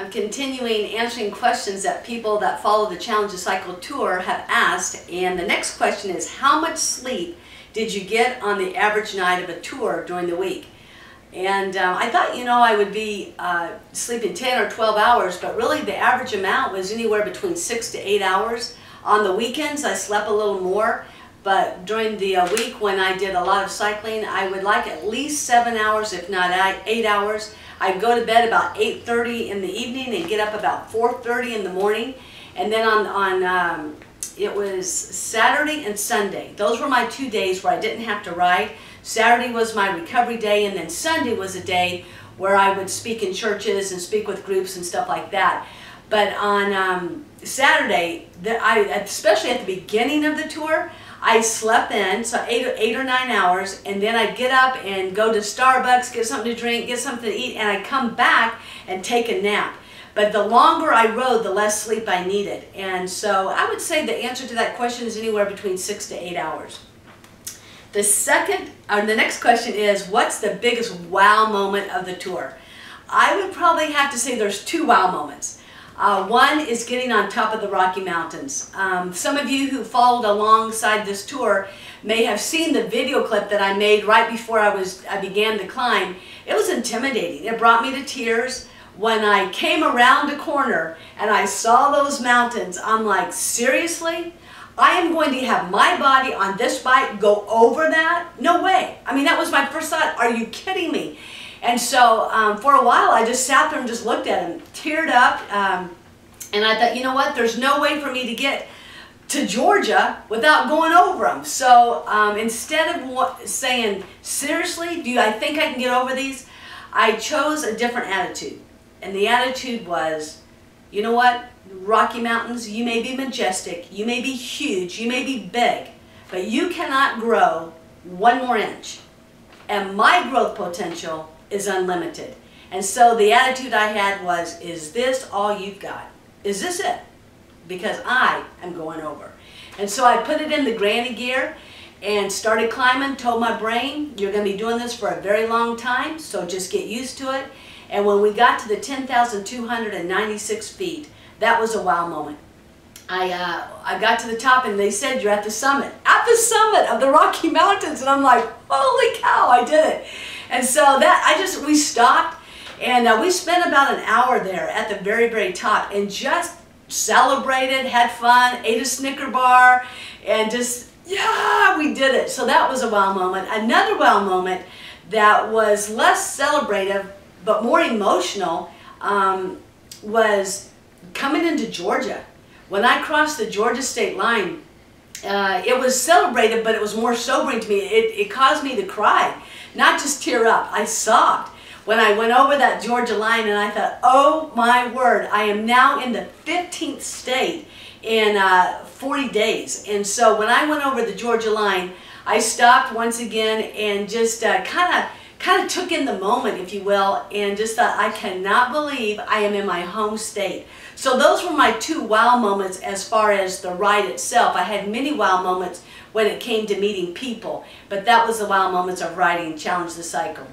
I'm continuing answering questions that people that follow the Challenge the Cycle tour have asked, and the next question is, how much sleep did you get on the average night of a tour during the week? And I thought, you know, I would be sleeping 10 or 12 hours, but really the average amount was anywhere between 6 to 8 hours. On the weekends, I slept a little more, but during the week when I did a lot of cycling, I would like at least 7 hours, if not 8 hours. I'd go to bed about 8:30 in the evening and get up about 4:30 in the morning. And then it was Saturday and Sunday. Those were my 2 days where I didn't have to ride. Saturday was my recovery day, and then Sunday was a day where I would speak in churches and speak with groups and stuff like that. But on Saturday, especially at the beginning of the tour, I slept in, so 8 or 9 hours, and then I'd get up and go to Starbucks, get something to drink, get something to eat, and I'd come back and take a nap. But the longer I rode, the less sleep I needed. And so I would say the answer to that question is anywhere between 6 to 8 hours. The next question is, what's the biggest wow moment of the tour? I would probably have to say there's 2 wow moments. One is getting on top of the Rocky Mountains. Some of you who followed alongside this tour may have seen the video clip that I made right before I began to climb. It was intimidating. It brought me to tears. When I came around a corner and I saw those mountains, I'm like, seriously? I am going to have my body on this bike go over that? No way. I mean, that was my first thought. Are you kidding me? And so for a while, I just sat there and just looked at him, teared up, and I thought, you know what, there's no way for me to get to Georgia without going over them. So instead of saying, seriously, I think I can get over these? I chose a different attitude. And the attitude was, you know what, Rocky Mountains, you may be majestic, you may be huge, you may be big, but you cannot grow 1 more inch. And my growth potential is unlimited. And so the attitude I had was, is this all you've got? Is this it? Because I am going over. And so I put it in the granny gear and started climbing, told my brain, you're going to be doing this for a very long time, so just get used to it. And when we got to the 10,296 feet, that was a wow moment. I got to the top and they said, you're at the summit of the Rocky Mountains. And I'm like, holy cow, I did it. And so we stopped and we spent about an hour there at the very, very top and just celebrated, had fun, ate a Snicker bar, and just, yeah, we did it. So that was a wow moment. Another wow moment that was less celebrative but more emotional was coming into Georgia. When I crossed the Georgia state line, it was celebrated, but it was more sobering to me. It caused me to cry, not just tear up. I sobbed when I went over that Georgia line, and I thought, oh my word, I am now in the 15th state in 40 days. And so when I went over the Georgia line, I stopped once again and just kind of took in the moment, if you will, and just thought, I cannot believe I am in my home state. So those were my 2 wow moments as far as the ride itself. I had many wow moments when it came to meeting people, but that was the wow moments of riding Challenge the Cycle.